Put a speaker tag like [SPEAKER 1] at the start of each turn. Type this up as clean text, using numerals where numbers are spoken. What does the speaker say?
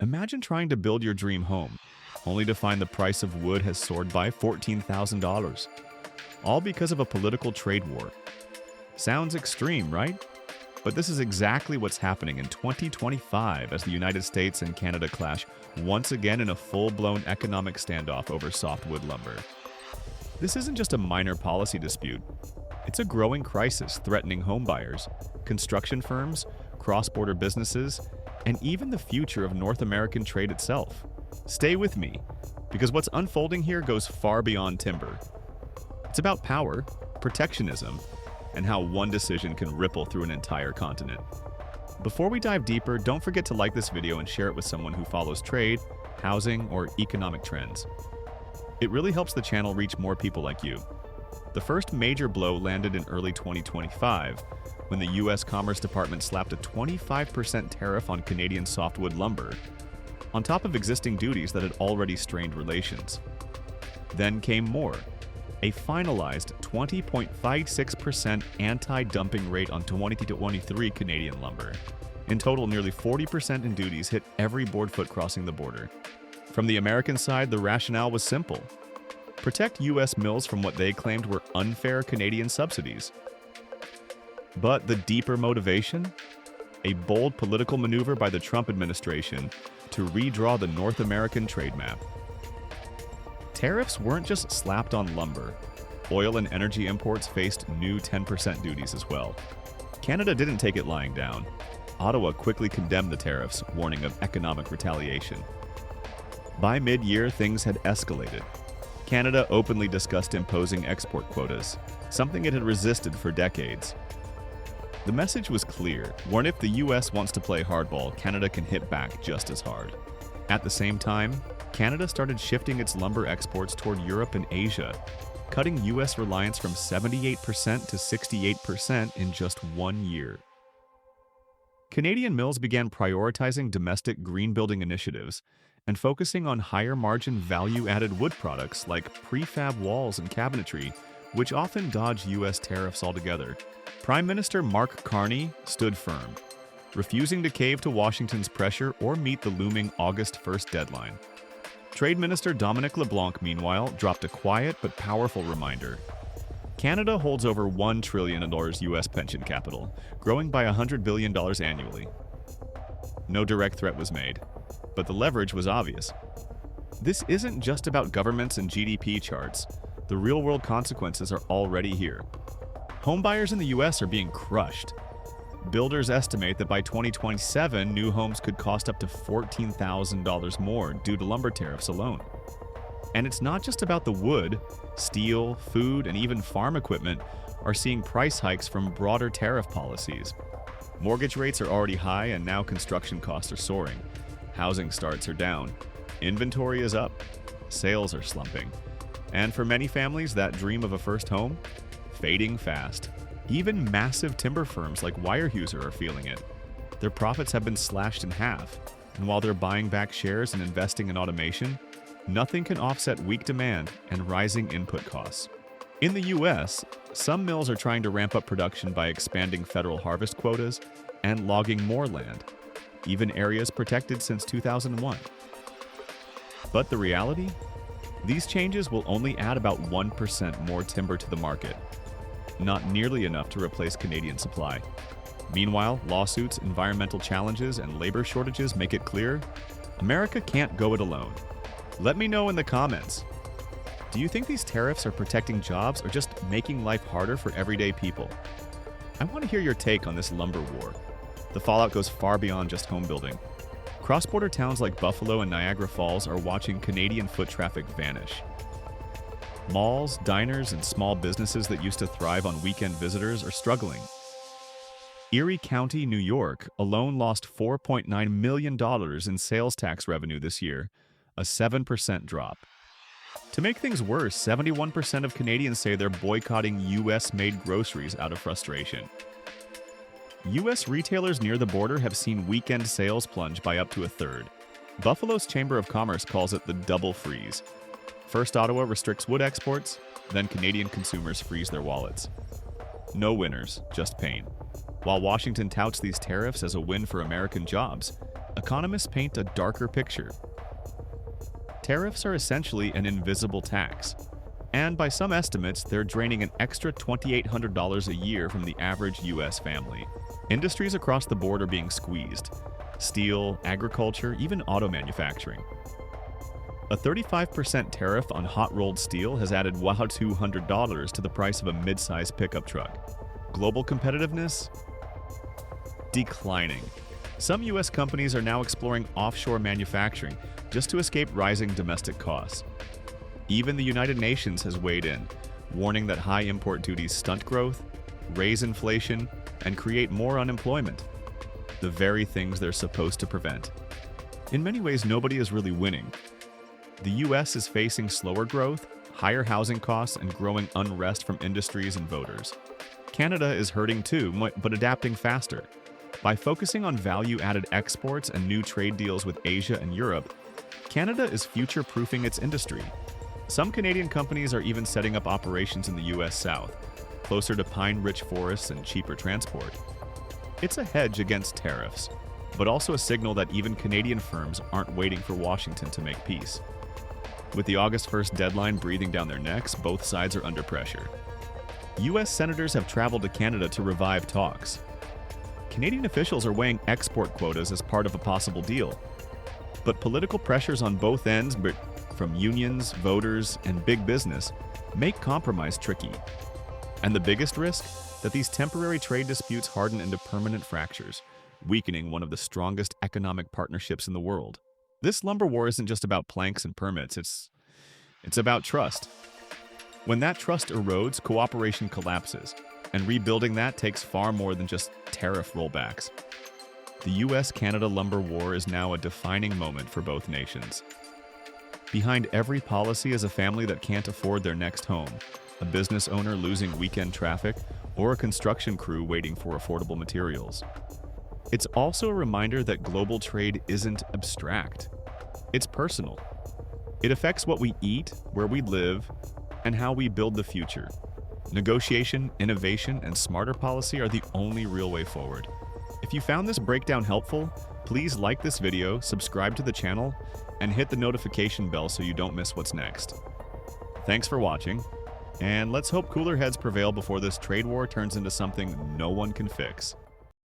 [SPEAKER 1] Imagine trying to build your dream home, only to find the price of wood has soared by $14,000, all because of a political trade war. Sounds extreme, right? But this is exactly what's happening in 2025 as the United States and Canada clash once again in a full-blown economic standoff over softwood lumber. This isn't just a minor policy dispute. It's a growing crisis threatening homebuyers, construction firms, cross-border businesses, and even the future of North American trade itself. Stay with me, because what's unfolding here goes far beyond timber. It's about power, protectionism, and how one decision can ripple through an entire continent. Before we dive deeper, don't forget to like this video and share it with someone who follows trade, housing, or economic trends. It really helps the channel reach more people like you. The first major blow landed in early 2025, when the U.S. Commerce Department slapped a 25% tariff on Canadian softwood lumber, on top of existing duties that had already strained relations. Then came more, a finalized 20.56% anti-dumping rate on 2023 Canadian lumber. In total, nearly 40% in duties hit every board foot crossing the border. From the American side, the rationale was simple: protect U.S. mills from what they claimed were unfair Canadian subsidies. But the deeper motivation? A bold political maneuver by the Trump administration to redraw the North American trade map. Tariffs weren't just slapped on lumber. Oil and energy imports faced new 10% duties as well. Canada didn't take it lying down. Ottawa quickly condemned the tariffs, warning of economic retaliation. By mid-year, things had escalated. Canada openly discussed imposing export quotas, something it had resisted for decades. The message was clear: warn if the U.S. wants to play hardball, Canada can hit back just as hard. At the same time, Canada started shifting its lumber exports toward Europe and Asia, cutting U.S. reliance from 78% to 68% in just 1 year. Canadian mills began prioritizing domestic green-building initiatives and focusing on higher-margin value-added wood products like prefab walls and cabinetry, which often dodge U.S. tariffs altogether. Prime Minister Mark Carney stood firm, refusing to cave to Washington's pressure or meet the looming August 1st deadline. Trade Minister Dominic LeBlanc, meanwhile, dropped a quiet but powerful reminder. Canada holds over $1 trillion U.S. pension capital, growing by $100 billion annually. No direct threat was made, but the leverage was obvious. This isn't just about governments and GDP charts. The real-world consequences are already here. Homebuyers in the U.S. are being crushed. Builders estimate that by 2027, new homes could cost up to $14,000 more due to lumber tariffs alone. And it's not just about the wood. Steel, food, and even farm equipment are seeing price hikes from broader tariff policies. Mortgage rates are already high, and now construction costs are soaring. Housing starts are down. Inventory is up. Sales are slumping. And for many families, that dream of a first home? Fading fast. Even massive timber firms like Weyerhaeuser are feeling it. Their profits have been slashed in half, and while they're buying back shares and investing in automation, nothing can offset weak demand and rising input costs. In the U.S., some mills are trying to ramp up production by expanding federal harvest quotas and logging more land, even areas protected since 2001. But the reality? These changes will only add about 1% more timber to the market, not nearly enough to replace Canadian supply. Meanwhile, lawsuits, environmental challenges, and labor shortages make it clear America can't go it alone. Let me know in the comments. Do you think these tariffs are protecting jobs or just making life harder for everyday people? I want to hear your take on this lumber war. The fallout goes far beyond just home building. Cross-border towns like Buffalo and Niagara Falls are watching Canadian foot traffic vanish. Malls, diners, and small businesses that used to thrive on weekend visitors are struggling. Erie County, New York, alone lost $4.9 million in sales tax revenue this year, a 7% drop. To make things worse, 71% of Canadians say they're boycotting U.S.-made groceries out of frustration. U.S. retailers near the border have seen weekend sales plunge by up to a third. Buffalo's Chamber of Commerce calls it the double freeze. First, Ottawa restricts wood exports, then Canadian consumers freeze their wallets. No winners, just pain. While Washington touts these tariffs as a win for American jobs, economists paint a darker picture. Tariffs are essentially an invisible tax, and by some estimates, they're draining an extra $2,800 a year from the average U.S. family. Industries across the board are being squeezed: steel, agriculture, even auto manufacturing. A 35% tariff on hot-rolled steel has added $200 to the price of a mid-size pickup truck. Global competitiveness? Declining. Some U.S. companies are now exploring offshore manufacturing just to escape rising domestic costs. Even the United Nations has weighed in, warning that high import duties stunt growth, raise inflation, and create more unemployment. The very things they're supposed to prevent. In many ways, nobody is really winning. The U.S. is facing slower growth, higher housing costs, and growing unrest from industries and voters. Canada is hurting too, but adapting faster. By focusing on value-added exports and new trade deals with Asia and Europe, Canada is future-proofing its industry. Some Canadian companies are even setting up operations in the U.S. South, closer to pine-rich forests and cheaper transport. It's a hedge against tariffs, but also a signal that even Canadian firms aren't waiting for Washington to make peace. With the August 1st deadline breathing down their necks, both sides are under pressure. U.S. senators have traveled to Canada to revive talks. Canadian officials are weighing export quotas as part of a possible deal. But political pressures on both ends, from unions, voters, and big business, make compromise tricky. And the biggest risk? That these temporary trade disputes harden into permanent fractures, weakening one of the strongest economic partnerships in the world. This lumber war isn't just about planks and permits, it's about trust. When that trust erodes, cooperation collapses, and rebuilding that takes far more than just tariff rollbacks. The U.S. Canada lumber war is now a defining moment for both nations. Behind every policy is a family that can't afford their next home, a business owner losing weekend traffic, or a construction crew waiting for affordable materials. It's also a reminder that global trade isn't abstract. It's personal. It affects what we eat, where we live, and how we build the future. Negotiation, innovation, and smarter policy are the only real way forward. If you found this breakdown helpful, please like this video, subscribe to the channel, and hit the notification bell so you don't miss what's next. Thanks for watching, and let's hope cooler heads prevail before this trade war turns into something no one can fix.